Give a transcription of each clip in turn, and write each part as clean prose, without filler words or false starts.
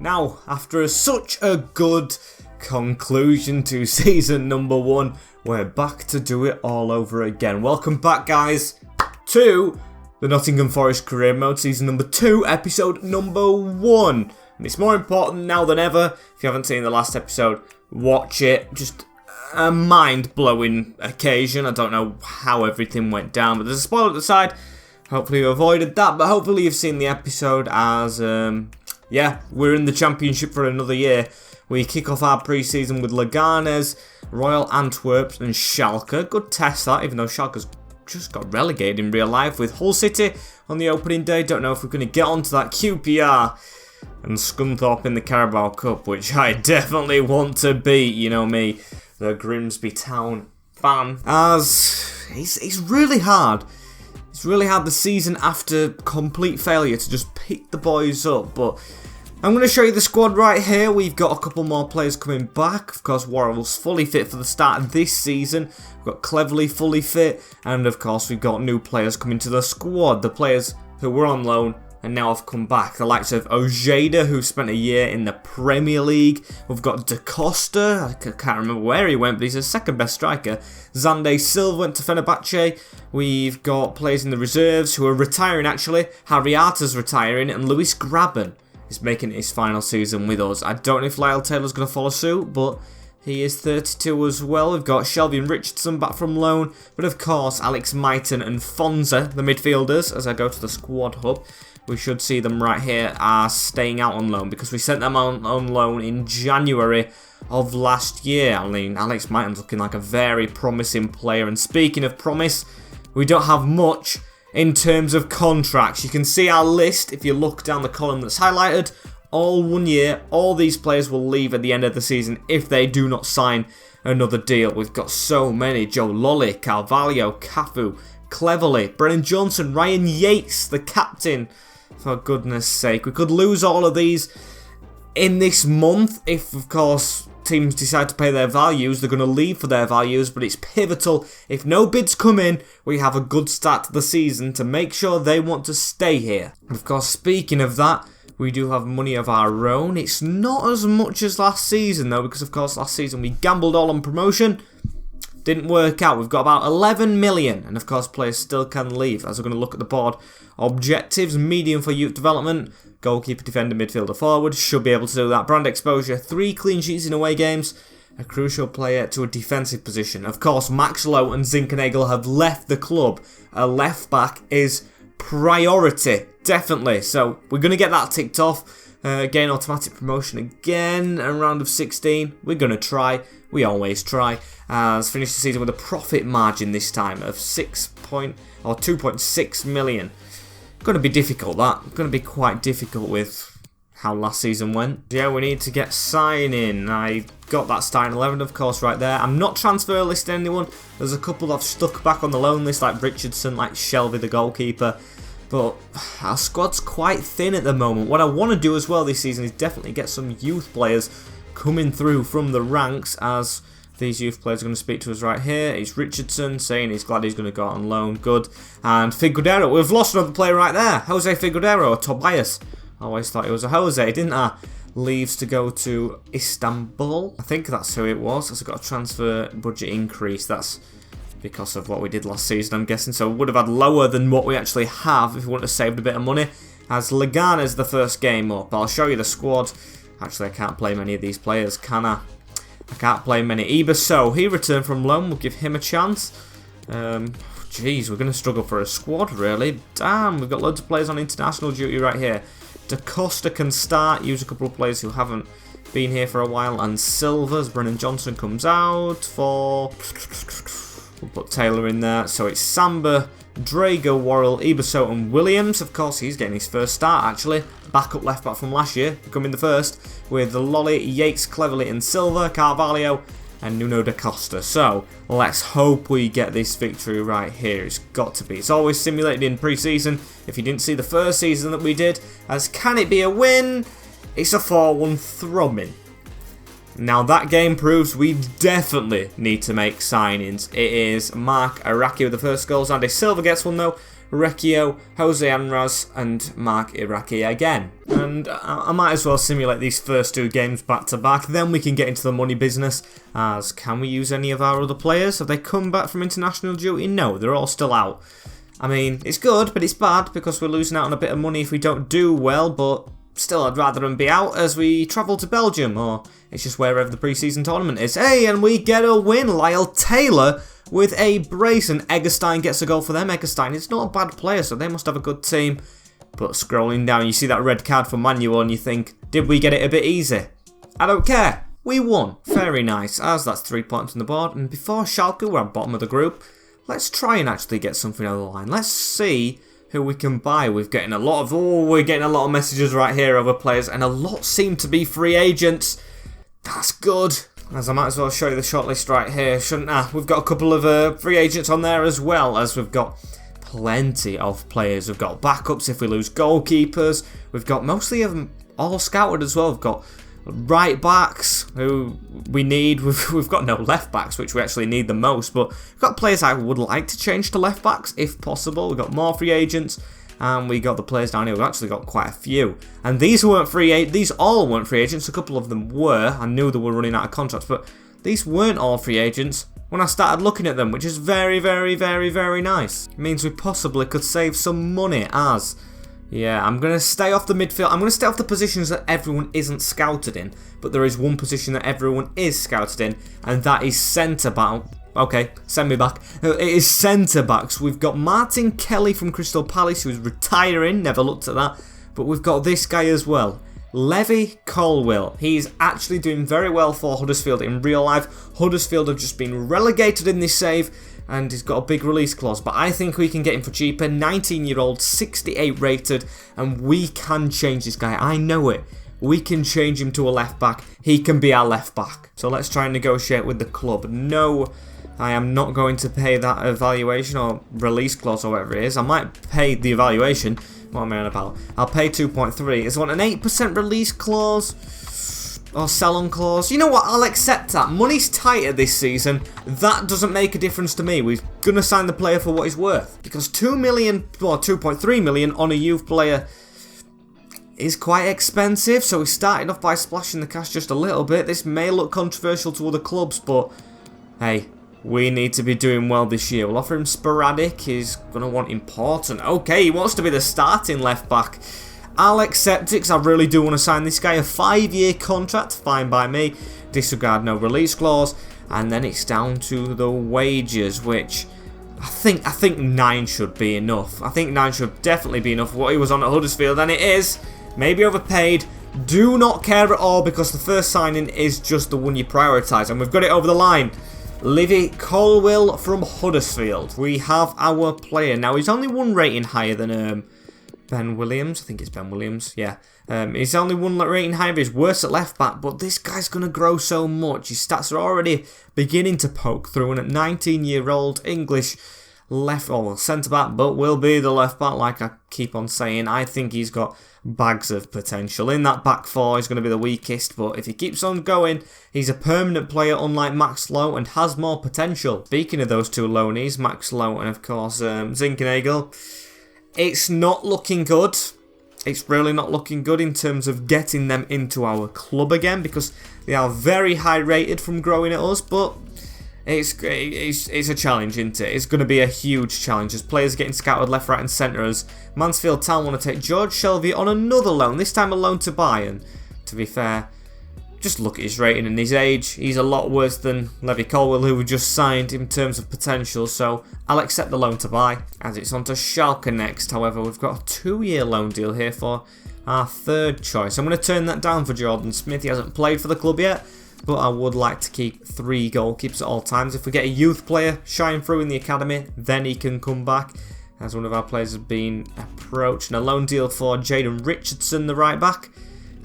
Now, after such a good conclusion to season number 1, we're back to do it all over again. Welcome back, guys, to the Nottingham Forest Career Mode, season number 2, episode number 1. And it's more important now than ever. If you haven't seen the last episode, watch it. Just a mind-blowing occasion. I don't know how everything went down, but there's a spoiler at the side. Hopefully you avoided that, but hopefully you've seen the episode as, yeah, we're in the championship for another year. We kick off our pre-season with Leganes, Royal Antwerp and Schalke. Good test that, even though Schalke's just got relegated in real life with Hull City on the opening day. Don't know if we're going to get onto that QPR and Scunthorpe in the Carabao Cup, which I definitely want to beat. You know me, the Grimsby Town fan. As it's really hard. It's really hard the season after complete failure to just pick the boys up, but I'm going to show you the squad right here. We've got a couple more players coming back. Of course, Worrell's fully fit for the start of this season. We've got Cleverley fully fit, and of course we've got new players coming to the squad. The players who were on loan and now have come back. The likes of Ojeda, who spent a year in the Premier League. We've got Da Costa, I can't remember where he went, but he's the second best striker. Zande Silva went to Fenerbahce. We've got players in the reserves who are retiring actually. Harriata's retiring, and Luis Graben is making his final season with us. I don't know if Lyle Taylor's going to follow suit, but he is 32 as well. We've got Shelby and Richardson back from loan, but of course Alex Myton and Fonza, the midfielders, as I go to the squad hub. We should see them right here are staying out on loan because we sent them on loan in January of last year. I mean, Alex Myton's looking like a very promising player. And speaking of promise, we don't have much in terms of contracts. You can see our list if you look down the column that's highlighted. All 1 year, all these players will leave at the end of the season if they do not sign another deal. We've got so many. Joe Lolly, Carvalho, Cafu, Cleverley, Brennan Johnson, Ryan Yates, the captain. For goodness sake, we could lose all of these in this month if, of course, teams decide to pay their values. They're going to leave for their values, but it's pivotal. If no bids come in, we have a good start to the season to make sure they want to stay here. Of course, speaking of that, we do have money of our own. It's not as much as last season, though, because, of course, last season we gambled all on promotion. Didn't work out. We've got about 11 million, and of course players still can leave. As we're going to look at the board, objectives, medium for youth development, goalkeeper, defender, midfielder, forward, should be able to do that. Brand exposure, 3 clean sheets in away games, a crucial player to a defensive position. Of course, Max Lowe and Zinkernagel have left the club. A left back is priority, definitely. So we're going to get that ticked off. Gain automatic promotion again, a round of 16. We're going to try. We always try. As finished the season with a profit margin this time of 2.6 million. Going to be difficult, that. Going to be quite difficult with how last season went. Yeah, we need to get signing. I got that starting 11, of course, right there. I'm not transfer listing anyone. There's a couple I've stuck back on the loan list, like Richardson, like Shelby, the goalkeeper. But our squad's quite thin at the moment. What I want to do as well this season is definitely get some youth players coming through from the ranks, as these youth players are going to speak to us right here. It's Richardson saying he's glad he's going to go out on loan. Good. And Figueroa. We've lost another player right there. Jose Figueroa or Tobias. I always thought it was a Jose, didn't I? Leaves to go to Istanbul. I think that's who it was. As I got a transfer budget increase. That's because of what we did last season, I'm guessing. So we would have had lower than what we actually have if we wouldn't have saved a bit of money. As Leganes the first game up. I'll show you the squad. Actually, I can't play many of these players, can I? I can't play many. Ibaso, he returned from loan. We'll give him a chance. Jeez, we're going to struggle for a squad, really. Damn, we've got loads of players on international duty right here. Da Costa can start. Use a couple of players who haven't been here for a while. And Silva's. Brennan Johnson comes out for... We'll put Taylor in there. So it's Samba, Drago, Worrell, Ibaso and Williams. Of course, he's getting his first start, actually. Backup left back from last year, becoming the first. With Lolly, Yates, Cleverley and Silva, Carvalho and Nuno da Costa. So, let's hope we get this victory right here. It's got to be. It's always simulated in pre-season. If you didn't see the first season that we did, as can it be a win? It's a 4-1 throw-in. Now that game proves we definitely need to make signings. It is Mark Araki with the first goal. Zande Silva gets one though. Recchio, Jose Anras and Mark Iraqi again. And I might as well simulate these first 2 games back to back, then we can get into the money business. As can we use any of our other players? Have they come back from international duty? No, they're all still out. I mean, it's good, but it's bad because we're losing out on a bit of money if we don't do well, but still, I'd rather them be out as we travel to Belgium, or it's just wherever the pre-season tournament is. Hey, and we get a win. Lyle Taylor with a brace, and Eggestein gets a goal for them. Eggestein is not a bad player, so they must have a good team. But scrolling down, you see that red card for Manuel, and you think, did we get it a bit easy? I don't care. We won. Very nice, as that's 3 points on the board. And before Schalke, we're at bottom of the group, let's try and actually get something over the line. Let's see who we can buy. We're getting a lot of messages right here over players, and a lot seem to be free agents. That's good. As I might as well show you the shortlist right here, shouldn't I? We've got a couple of free agents on there as well, as we've got plenty of players. We've got backups if we lose goalkeepers. We've got mostly of them all scouted as well. We've got right backs who we need. We've got no left backs, which we actually need the most, but we've got players I would like to change to left backs if possible. We've got more free agents, and we got the players down here. We've actually got quite a few, and these weren't these all weren't free agents. A couple of them were. I knew they were running out of contracts, but these weren't all free agents when I started looking at them, which is very, very, very, very nice. It means we possibly could save some money. As yeah, I'm going to stay off the midfield. I'm going to stay off the positions that everyone isn't scouted in. But there is one position that everyone is scouted in, and that is centre-back. Okay, send me back. It is centre-backs. We've got Martin Kelly from Crystal Palace, who's retiring. Never looked at that. But we've got this guy as well. Levi Colwill. He's actually doing very well for Huddersfield in real life. Huddersfield have just been relegated in this save, and he's got a big release clause, but I think we can get him for cheaper. 19-year-old, 68 rated, and we can change this guy. I know it. We can change him to a left back. He can be our left back. So let's try and negotiate with the club. No, I am not going to pay that evaluation or release clause or whatever it is. I might pay the evaluation. What am I on about? I'll pay 2.3. Is one an 8% release clause? Or sell-on clause. You know what? I'll accept that. Money's tighter this season. That doesn't make a difference to me. We're going to sign the player for what he's worth. Because 2 million, or 2.3 million on a youth player is quite expensive. So we started off by splashing the cash just a little bit. This may look controversial to other clubs, but hey, we need to be doing well this year. We'll offer him sporadic. He's going to want important. Okay, he wants to be the starting left back. I'll accept it because I really do want to sign this guy. A 5-year contract, fine by me. Disregard no release clause. And then it's down to the wages, which I think 9 should be enough. I think 9 should definitely be enough for what he was on at Huddersfield, and it is. Maybe overpaid. Do not care at all because the first signing is just the one you prioritise, and we've got it over the line. Levi Colwill from Huddersfield. We have our player. Now, he's only 1 rating higher than Ben Williams. I think it's Ben Williams, yeah. He's only 1 rating higher. He's worse at left back, but this guy's going to grow so much. His stats are already beginning to poke through, and at 19-year-old English left, or centre back, but will be the left back, like I keep on saying. I think he's got bags of potential. In that back 4, he's going to be the weakest, but if he keeps on going, he's a permanent player, unlike Max Lowe, and has more potential. Speaking of those 2 loanees, Max Lowe and of course Zinkernagel, it's not looking good. It's really not looking good in terms of getting them into our club again, because they are very high rated from growing at us, but it's a challenge, isn't it? It's going to be a huge challenge as players are getting scouted left, right and centre, as Mansfield Town want to take George Shelby on another loan, this time a loan to buy, and to be fair, just look at his rating and his age. He's a lot worse than Levi Colwill, who we just signed, in terms of potential, so I'll accept the loan to buy. As it's on to Schalke next, however, we've got a 2-year loan deal here for our 3rd choice. I'm going to turn that down for Jordan Smith. He hasn't played for the club yet, but I would like to keep 3 goalkeepers at all times. If we get a youth player shine through in the academy, then he can come back, as one of our players has been approached. And a loan deal for Jaden Richardson, the right back.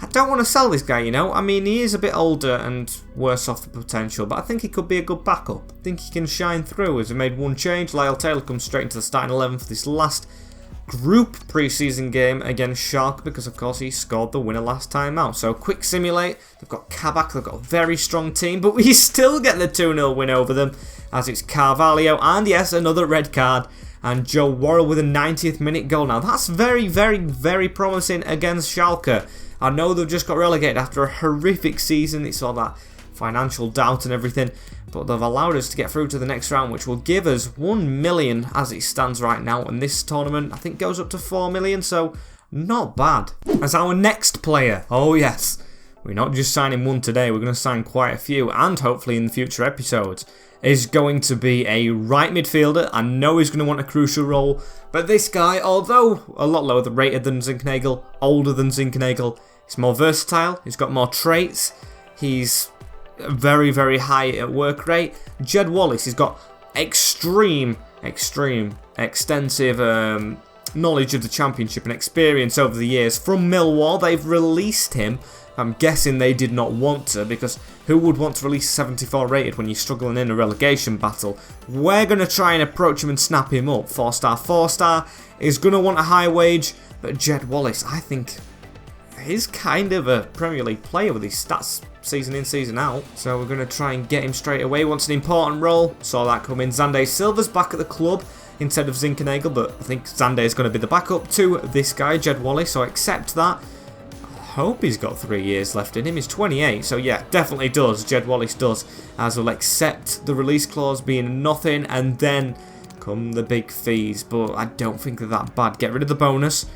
I don't want to sell this guy, you know. I mean, he is a bit older and worse off the potential, but I think he could be a good backup. I think he can shine through, as we made 1 change. Lyle Taylor comes straight into the starting 11 for this last group pre-season game against Schalke, because of course he scored the winner last time out. So quick simulate. They've got Kabak, they've got a very strong team, but we still get the 2-0 win over them, as it's Carvalho, and yes, another red card, and Joe Worrell with a 90th minute goal. Now that's very, very, very promising against Schalke. I know they've just got relegated after a horrific season. It's all that financial doubt and everything, but they've allowed us to get through to the next round, which will give us 1 million as it stands right now, and this tournament I think goes up to 4 million, so not bad. As our next player, oh yes, we're not just signing one today, we're going to sign quite a few, and hopefully in the future episodes, is going to be a right midfielder. I know he's going to want a crucial role, but this guy, although a lot lower rated than Zinkernagel, older than Zinkernagel, he's more versatile, he's got more traits, he's very, very high at work rate. Jed Wallace, he's got extensive knowledge of the Championship and experience over the years. From Millwall, they've released him. I'm guessing they did not want to, because who would want to release 74 rated when you're struggling in a relegation battle? We're going to try and approach him and snap him up. 4-star, 4-star. He's going to want a high wage, but Jed Wallace, I think, he's kind of a Premier League player with his stats season in, season out. So we're going to try and get him straight away. Wants an important role. Saw that coming. Zande Silva's back at the club instead of Zinkernagel, but I think Zande is going to be the backup to this guy, Jed Wallace, so I accept that. I hope he's got 3 years left in him. He's 28, so yeah, definitely does. Jed Wallace does, as we'll accept the release clause being nothing, and then come the big fees, but I don't think they're that bad. Get rid of the bonus.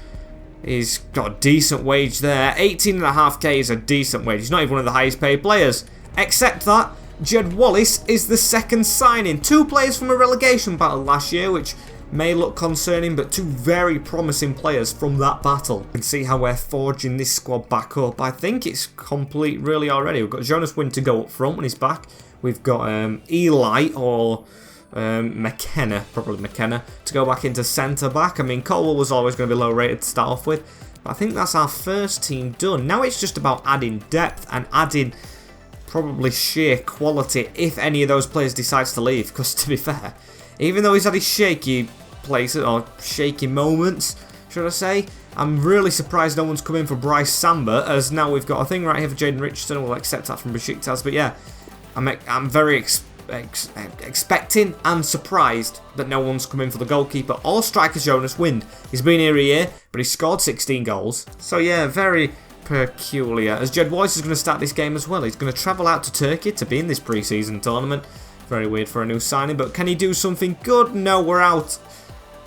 He's got a decent wage there. 18.5k is a decent wage. He's not even one of the highest paid players. Except that Jed Wallace is the second signing. 2 players from a relegation battle last year, which may look concerning, but 2 very promising players from that battle. You can see how we're forging this squad back up. I think it's complete really already. We've got Jonas Wind to go up front when he's back. We've got Eli or McKenna, probably McKenna, to go back into centre back. I mean, Colwell was always going to be low rated to start off with, but I think that's our first team done. Now it's just about adding depth and adding probably sheer quality if any of those players decides to leave, because to be fair, even though he's had his shaky places, or shaky moments, should I say, I'm really surprised no one's come in for Bryce Samba, as now we've got a thing right here for Jaden Richardson. We'll accept that from Besiktas, but yeah, I'm very expecting and surprised that no one's come in for the goalkeeper or striker Jonas Wind. He's been here a year, but he's scored 16 goals. So yeah, very peculiar. As Jed Wallace is going to start this game as well. He's going to travel out to Turkey to be in this pre-season tournament. Very weird for a new signing, but can he do something good? No, we're out.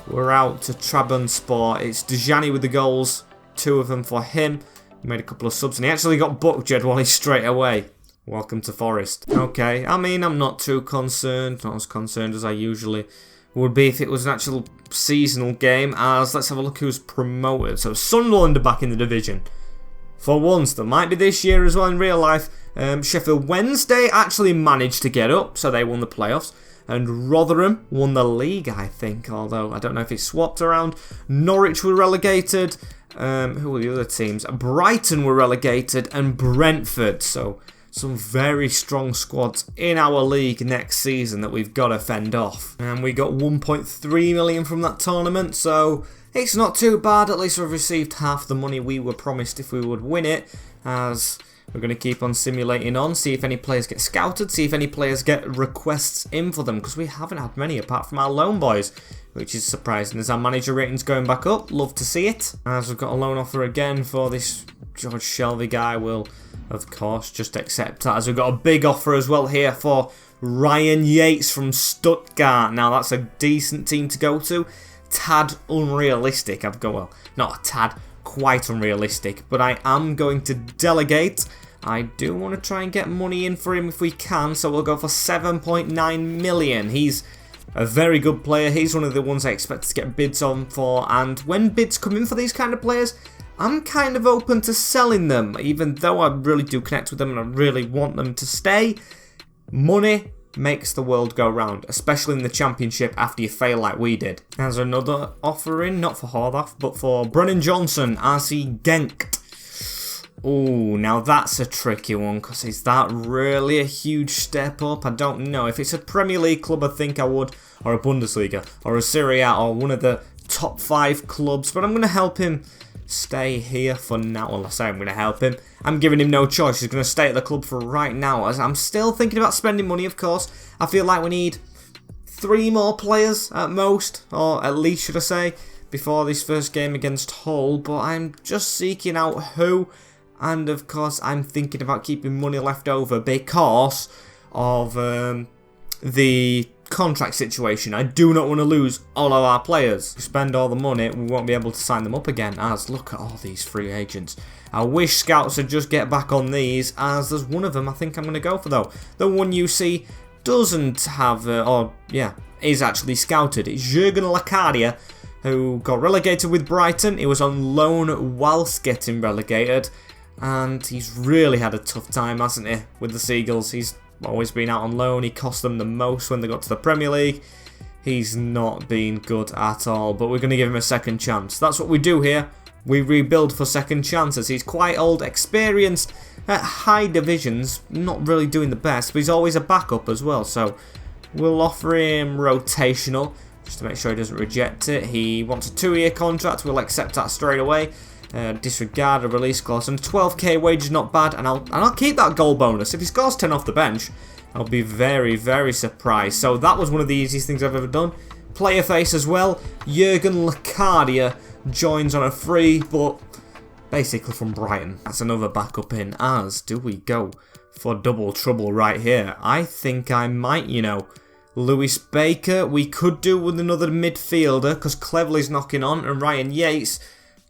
We're out to Trabzonspor. It's Dejani with the goals. 2 of them for him. He made a couple of subs, and he actually got booked, Jed Wallace, straight away. Welcome to Forest. Okay, I mean, I'm not too concerned. Not as concerned as I usually would be if it was an actual seasonal game, as let's have a look who's promoted. So Sunderland are back in the division. For once, there might be this year as well in real life. Sheffield Wednesday actually managed to get up, so they won the playoffs. And Rotherham won the league, I think, although I don't know if it's swapped around. Norwich were relegated. Who were the other teams? Brighton were relegated, and Brentford. So some very strong squads in our league next season that we've got to fend off. And we got 1.3 million from that tournament, so it's not too bad. At least we've received half the money we were promised if we would win it, as we're going to keep on simulating on, see if any players get scouted, see if any players get requests in for them, because we haven't had many apart from our loan boys, which is surprising as our manager rating's going back up. Love to see it. As we've got a loan offer again for this George Shelby guy, we'll of course just accept that, as we've got a big offer as well here for Ryan Yates from Stuttgart. Now that's a decent team to go to. Tad unrealistic. Well, not a tad, quite unrealistic, but I am going to delegate. I do want to try and get money in for him if we can, so we'll go for 7.9 million. He's a very good player. He's one of the ones I expect to get bids on for, and when bids come in for these kind of players, I'm kind of open to selling them, even though I really do connect with them and I really want them to stay. Money makes the world go round, especially in the Championship after you fail like we did. There's another offer in, not for Horvath, but for Brennan Johnson, RC Genk. Oh, now that's a tricky one, because is that really a huge step up? I don't know. If it's a Premier League club, I think I would, or a Bundesliga, or a Serie A, or one of the top 5 clubs, but I'm going to help him stay here for now. Well, I say I'm going to help him. I'm giving him no choice. He's going to stay at the club for right now, as I'm still thinking about spending money, of course. I feel like we need 3 more players at most, or at least should I say, before this first game against Hull, but I'm just seeking out who, and of course I'm thinking about keeping money left over because of the contract situation. I do not want to lose all of our players. If we spend all the money, we won't be able to sign them up again, as look at all these free agents. I wish scouts would just get back on these, as there's one of them I think I'm going to go for though. The one you see doesn't have, is actually scouted. It's Jurgen Lacadia, who got relegated with Brighton. He was on loan whilst getting relegated, and he's really had a tough time, hasn't he, with the Seagulls. He's always been out on loan. He cost them the most when they got to the Premier League. He's not been good at all, but we're going to give him a second chance. That's what we do here. We rebuild for second chances. He's quite old, experienced at high divisions, not really doing the best, but he's always a backup as well. So we'll offer him rotational, just to make sure he doesn't reject it. He wants a 2-year contract. We'll accept that straight away. Disregard a release clause, and 12k wage is not bad, and I'll keep that goal bonus. If he scores 10 off the bench, I'll be very, very surprised. So that was one of the easiest things I've ever done. Player face as well. Jurgen Lacadia joins on a free, but basically from Brighton. That's another backup in, as do we go for double trouble right here. I think I might, Lewis Baker, we could do with another midfielder, because Cleverley's knocking on, and Ryan Yates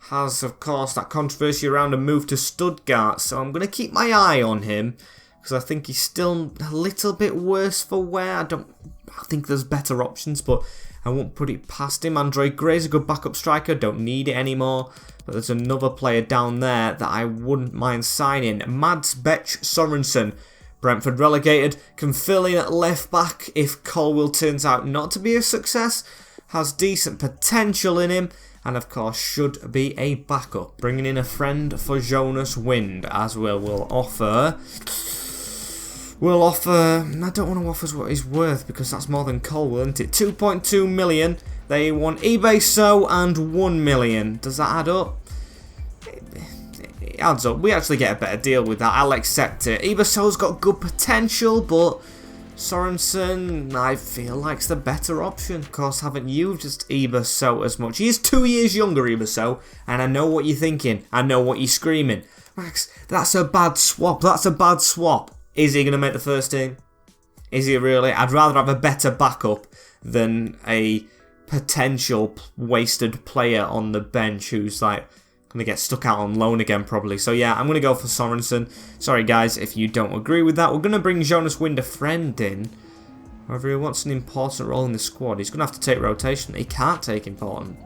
has, of course, that controversy around a move to Stuttgart, so I'm going to keep my eye on him, because I think he's still a little bit worse for wear. I think there's better options, but I won't put it past him. Andre Gray's a good backup striker, don't need it anymore, but there's another player down there that I wouldn't mind signing. Mads Bech Sorensen, Brentford relegated, can fill in at left back if Colwill turns out not to be a success, has decent potential in him, and of course should be a backup. Bringing in a friend for Jonas Wind as well. We'll offer, I don't want to offer what he's worth because that's more than Colwill, isn't it? 2.2 million. They want eBay So and 1 million. Does that add up? It adds up. We actually get a better deal with that. I'll accept it. eBay So's got good potential, but Sorensen, I feel like's the better option. Of course, haven't you just eBay So as much? He is 2 years younger, eBay So, and I know what you're thinking. I know what you're screaming. Max, that's a bad swap. That's a bad swap. Is he going to make the first team? Is he really? I'd rather have a better backup than a potential wasted player on the bench who's like going to get stuck out on loan again probably. So yeah, I'm going to go for Sorensen. Sorry guys if you don't agree with that. We're going to bring Jonas Wind, a friend, in. However, he wants an important role in the squad. He's going to have to take rotation. He can't take important.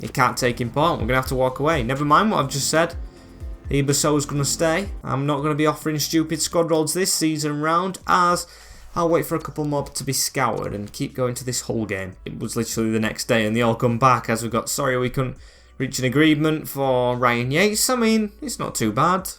He can't take important. We're going to have to walk away. Never mind what I've just said. Eberso's going to stay. I'm not going to be offering stupid squad roles this season round, as I'll wait for a couple more to be scoured and keep going to this whole game. It was literally the next day and they all come back as we got sorry we couldn't reach an agreement for Ryan Yates. I mean, it's not too bad.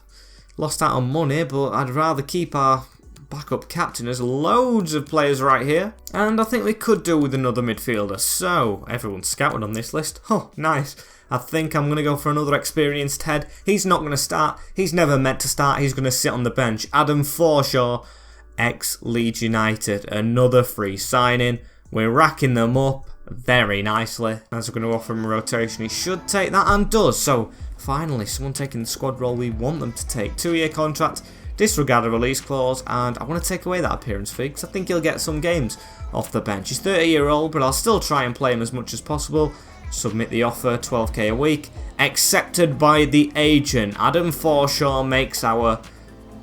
Lost out on money, but I'd rather keep our backup captain. There's loads of players right here, and I think we could do with another midfielder. So, everyone's scouted on this list. Oh, nice. I think I'm going to go for another experienced head. He's not going to start. He's never meant to start. He's going to sit on the bench. Adam Forshaw, ex-Leeds United. Another free signing. We're racking them up very nicely. As we're going to offer him a rotation, he should take that and does. So, finally, someone taking the squad role we want them to take. 2-year contract, disregard a release clause, and I want to take away that appearance fee because I think he'll get some games off the bench. He's 30-year-old, but I'll still try and play him as much as possible. Submit the offer, 12k a week. Accepted by the agent. Adam Forshaw makes our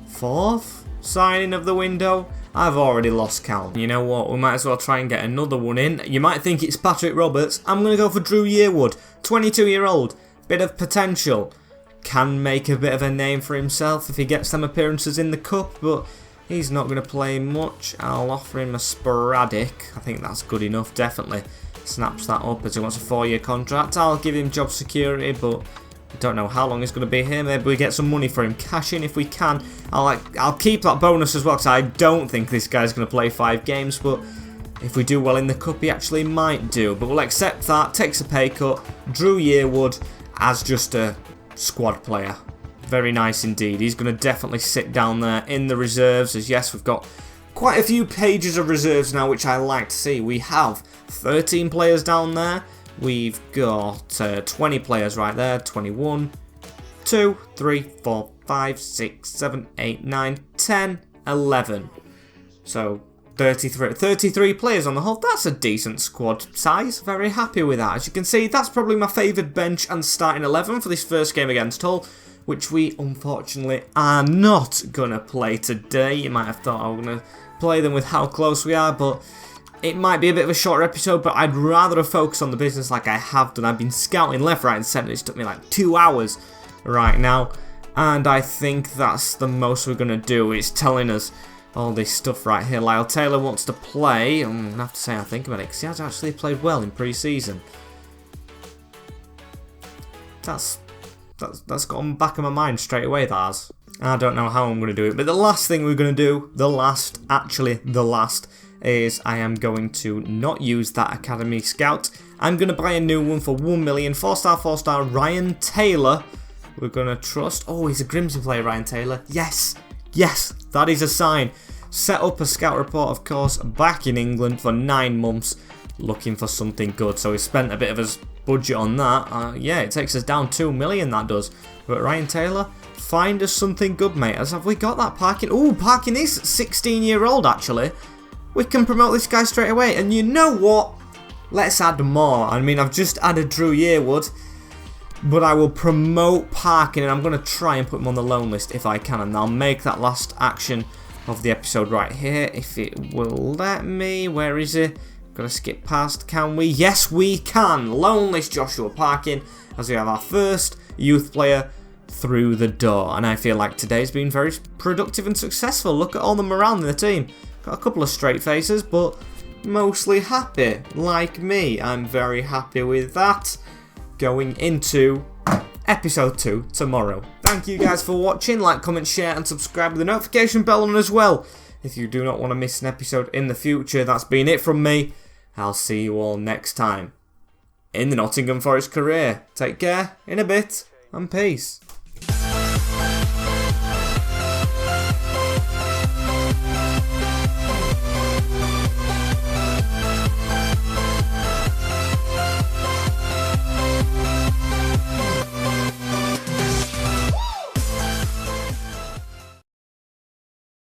4th signing of the window. I've already lost count. You know what, we might as well try and get another one in. You might think it's Patrick Roberts. I'm going to go for Drew Yearwood. 22-year-old. Bit of potential. Can make a bit of a name for himself if he gets some appearances in the cup, but he's not going to play much. I'll offer him a sporadic. I think that's good enough, definitely. Snaps that up as he wants a 4-year contract. I'll give him job security, but I don't know how long he's going to be here. Maybe we get some money for him. Cash in if we can. I'll keep that bonus as well, because I don't think this guy's going to play 5 games, but if we do well in the cup, he actually might do. But we'll accept that. Takes a pay cut. Drew Yearwood as just a squad player. Very nice indeed. He's going to definitely sit down there in the reserves, as yes, we've got quite a few pages of reserves now, which I like to see. We have 13 players down there. We've got 20 players right there. 21, 2, 3, 4, 5, 6, 7, 8, 9, 10, 11. So 33 players on the whole. That's a decent squad size. Very happy with that. As you can see, that's probably my favoured bench and starting 11 for this first game against Hull, which we unfortunately are not going to play today. You might have thought I was going to play them with how close we are, but it might be a bit of a shorter episode, but I'd rather have focused on the business like I have done. I've been scouting left, right and centre. It's took me like 2 hours right now, and I think that's the most we're going to do. It's telling us all this stuff right here. Lyle Taylor wants to play. I'm going to have to say I think about it, because he has actually played well in pre-season. That's gone back in my mind straight away, that has. I don't know how I'm going to do it, but the last thing we're going to do, the last, is I am going to not use that Academy Scout. I'm going to buy a new one for 1 million. 4-star, Ryan Taylor. We're going to trust. Oh, he's a Grimsby player, Ryan Taylor. Yes, yes, that is a sign. Set up a scout report, of course, back in England for 9 months, looking for something good. So we spent a bit of his budget on that. Yeah, it takes us down 2 million, that does. But Ryan Taylor, find us something good, mate. As have we got that Parkin? Oh, Parkin is 16-year-old, actually. We can promote this guy straight away. And you know what? Let's add more. I mean, I've just added Drew Yearwood, but I will promote Parkin, and I'm going to try and put him on the loan list if I can. And I'll make that last action of the episode right here, if it will let me. Where is it? Gonna skip past, can we? Yes, we can. Loan list Joshua Parkin, as we have our first youth player through the door. And I feel like today's been very productive and successful. Look at all them around in the team. Got a couple of straight faces, but mostly happy. Like me, I'm very happy with that. Going into episode 2 tomorrow. Thank you guys for watching. Like, comment, share and subscribe with the notification bell on as well, if you do not want to miss an episode in the future. That's been it from me. I'll see you all next time in the Nottingham Forest career. Take care, in a bit, and peace.